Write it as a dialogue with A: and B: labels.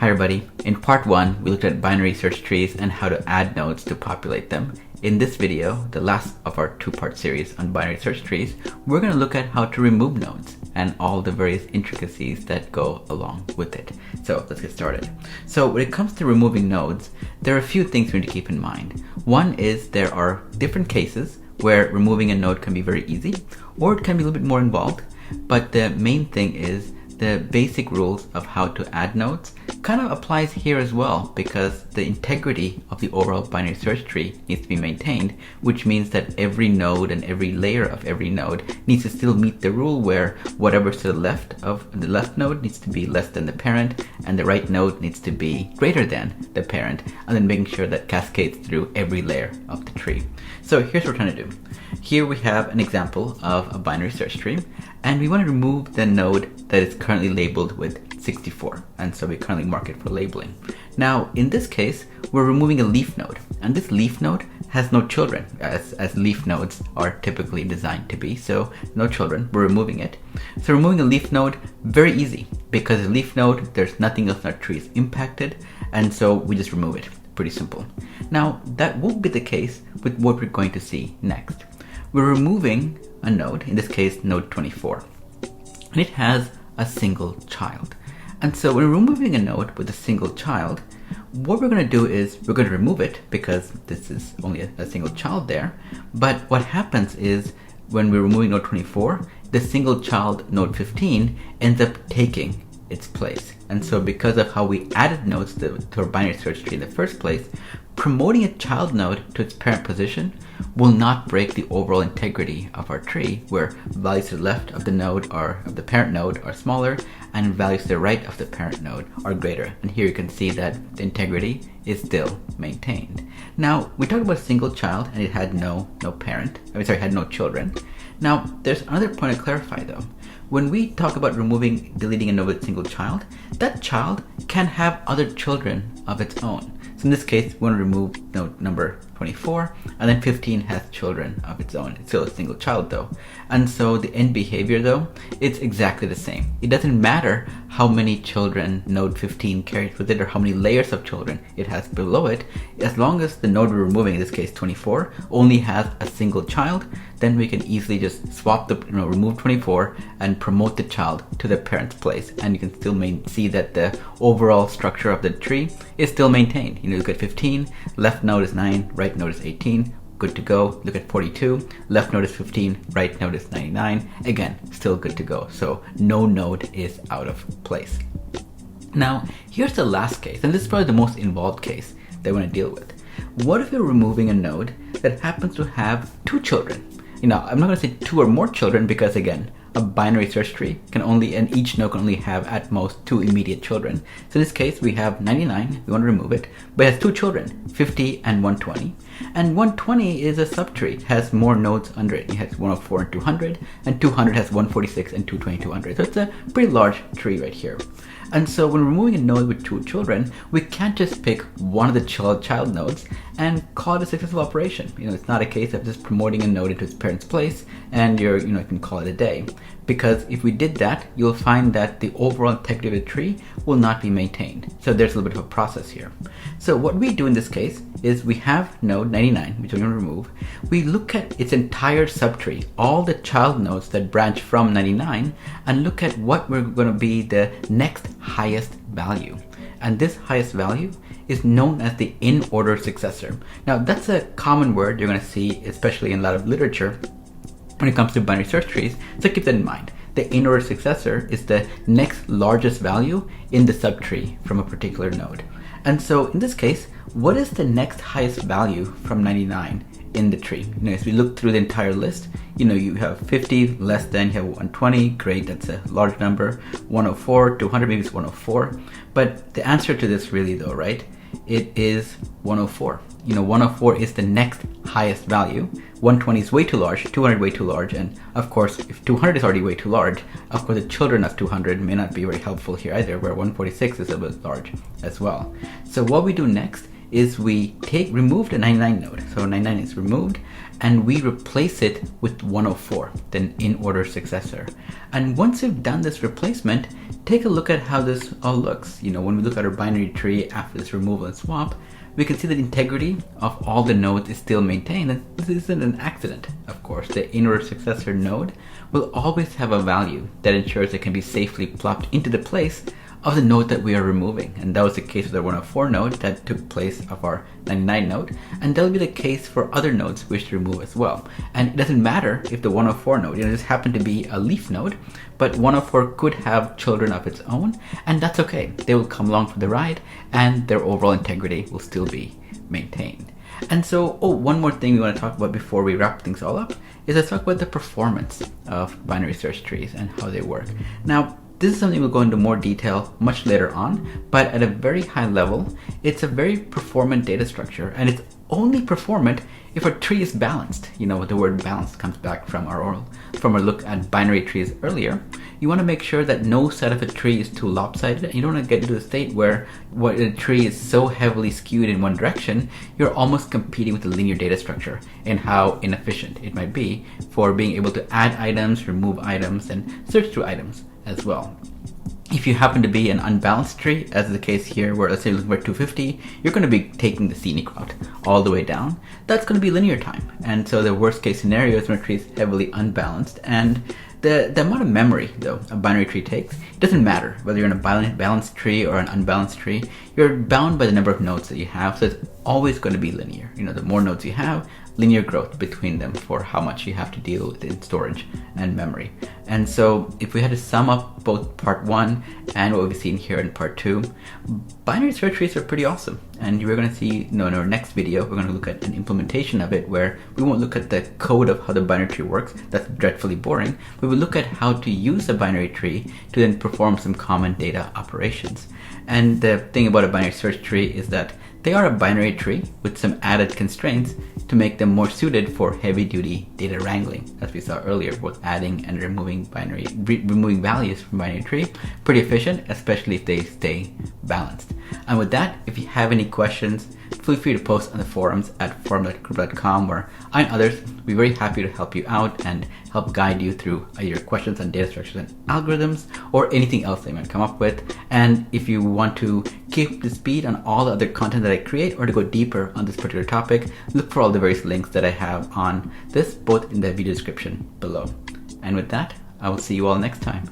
A: Hi everybody. In part 1, we looked at binary search trees and how to add nodes to populate them. In this video, the last of our two-part series on binary search trees, we're going to look at how to remove nodes and all the various intricacies that go along with it. So let's get started. So when it comes to removing nodes, there are a few things we need to keep in mind. One is there are different cases where removing a node can be very easy, or it can be a little bit more involved. But the main thing is the basic rules of how to add nodes kind of applies here as well, because the integrity of the overall binary search tree needs to be maintained, which means that every node and every layer of every node needs to still meet the rule where whatever's to the left of the left node needs to be less than the parent, and the right node needs to be greater than the parent, and then making sure that cascades through every layer of the tree. So here's what we're trying to do. Here we have an example of a binary search tree, and we want to remove the node that is currently labeled with 64, and so we currently mark it for labeling. Now in this case we're removing a leaf node, and this leaf node has no children, as leaf nodes are typically designed to be, so no children, we're removing it. So removing a leaf node, very easy, because a leaf node, there's nothing else in our tree is impacted, and so we just remove it. Pretty simple. Now that won't be the case with what we're going to see next. We're removing a node, in this case node 24, and it has a single child. And so when we're removing a node with a single child, what we're going to do is we're going to remove it because this is only a single child there. But what happens is when we're removing node 24, the single child node 15 ends up taking its place. And so because of how we added nodes to our binary search tree in the first place, promoting a child node to its parent position will not break the overall integrity of our tree, where values to the left of the node of the parent node are smaller, and values to the right of the parent node are greater. And here you can see that the integrity is still maintained. Now we talked about a single child, and it had no parent. Had no children. Now there's another point to clarify though. When we talk about deleting a node with a single child, that child can have other children of its own. So in this case, we want to remove node number 24, and then 15 has children of its own. It's still a single child though. And so the end behavior though, it's exactly the same. It doesn't matter how many children node 15 carries with it or how many layers of children it has below it. As long as the node we're removing, in this case 24, only has a single child, then we can easily just swap remove 24 and promote the child to the parent's place. And you can still see that the overall structure of the tree is still maintained. Look at 15, left node is 9, right node is 18, good to go. Look at 42, left node is 15, right node is 99, again, still good to go. So no node is out of place. Now, here's the last case, and this is probably the most involved case that we want to deal with. What if you're removing a node that happens to have two children? I'm not going to say two or more children because, again, a binary search tree and each node can only have at most two immediate children. So in this case, we have 99, we want to remove it, but it has two children, 50 and 120. And 120 is a subtree, it has more nodes under it. It has 104 and 200, and 200 has 146 and 220, 200. So it's a pretty large tree right here. And so when removing a node with two children, we can't just pick one of the child nodes and call it a successful operation. It's not a case of just promoting a node into its parent's place and you can call it a day. Because if we did that, you'll find that the overall integrity of the tree will not be maintained. So there's a little bit of a process here. So what we do in this case is we have node 99, which we're going to remove. We look at its entire subtree, all the child nodes that branch from 99, and look at what we're going to be the next highest value. And this highest value is known as the in-order successor. Now that's a common word you're going to see, especially in a lot of literature, when it comes to binary search trees, so keep that in mind. The in-order successor is the next largest value in the subtree from a particular node. And so in this case, what is the next highest value from 99 in the tree? As we look through the entire list, you have 50 less than, you have 120, great, that's a large number, 104, 200, maybe it's 104. But the answer to this really though, right? It is 104. 104 is the next highest value. 120 is way too large, 200 way too large, and of course if 200 is already way too large, of course the children of 200 may not be very helpful here either, where 146 is a bit large as well. So what we do next is we remove the 99 node. So 99 is removed and we replace it with 104, the in-order successor. And once we've done this replacement, take a look at how this all looks. When we look at our binary tree after this removal and swap, we can see that the integrity of all the nodes is still maintained, and this isn't an accident, of course. The in-order successor node will always have a value that ensures it can be safely plopped into the place of the node that we are removing. And that was the case with the 104 node that took place of our 99 node, and that'll be the case for other nodes we wish to remove as well. And it doesn't matter if the 104 node, this happened to be a leaf node, but 104 could have children of its own, and that's okay. They will come along for the ride, and their overall integrity will still be maintained. And so, one more thing we want to talk about before we wrap things all up is let's talk about the performance of binary search trees and how they work. Now, this is something we'll go into more detail much later on, but at a very high level, it's a very performant data structure, and it's only performant if a tree is balanced. The word balanced comes back from our look at binary trees earlier. You want to make sure that no side of a tree is too lopsided, and you don't want to get into a state where a tree is so heavily skewed in one direction, you're almost competing with the linear data structure and how inefficient it might be for being able to add items, remove items, and search through items as well. If you happen to be an unbalanced tree, as is the case here, where let's say you're looking for 250, you're going to be taking the scenic route all the way down. That's going to be linear time. And so the worst case scenario is when a tree is heavily unbalanced. And the amount of memory, though, a binary tree takes, it doesn't matter whether you're in a balanced tree or an unbalanced tree. You're bound by the number of nodes that you have, so it's always going to be linear. The more nodes you have, linear growth between them for how much you have to deal with in storage and memory. And so if we had to sum up both part 1 and what we've seen here in part 2, binary search trees are pretty awesome. And we're going to see in our next video, we're going to look at an implementation of it where we won't look at the code of how the binary tree works. That's dreadfully boring. We will look at how to use a binary tree to then perform some common data operations. And the thing about a binary search tree is that they are a binary tree with some added constraints to make them more suited for heavy-duty data wrangling, as we saw earlier, both adding and removing values from binary tree. Pretty efficient, especially if they stay balanced. And with that, if you have any questions, feel free to post on the forums at forum.group.com, where I and others will be very happy to help you out and help guide you through your questions on data structures and algorithms, or anything else that you might come up with. And if you want to keep up to speed on all the other content that I create, or to go deeper on this particular topic, look for all the various links that I have on this, both in the video description below. And with that, I will see you all next time.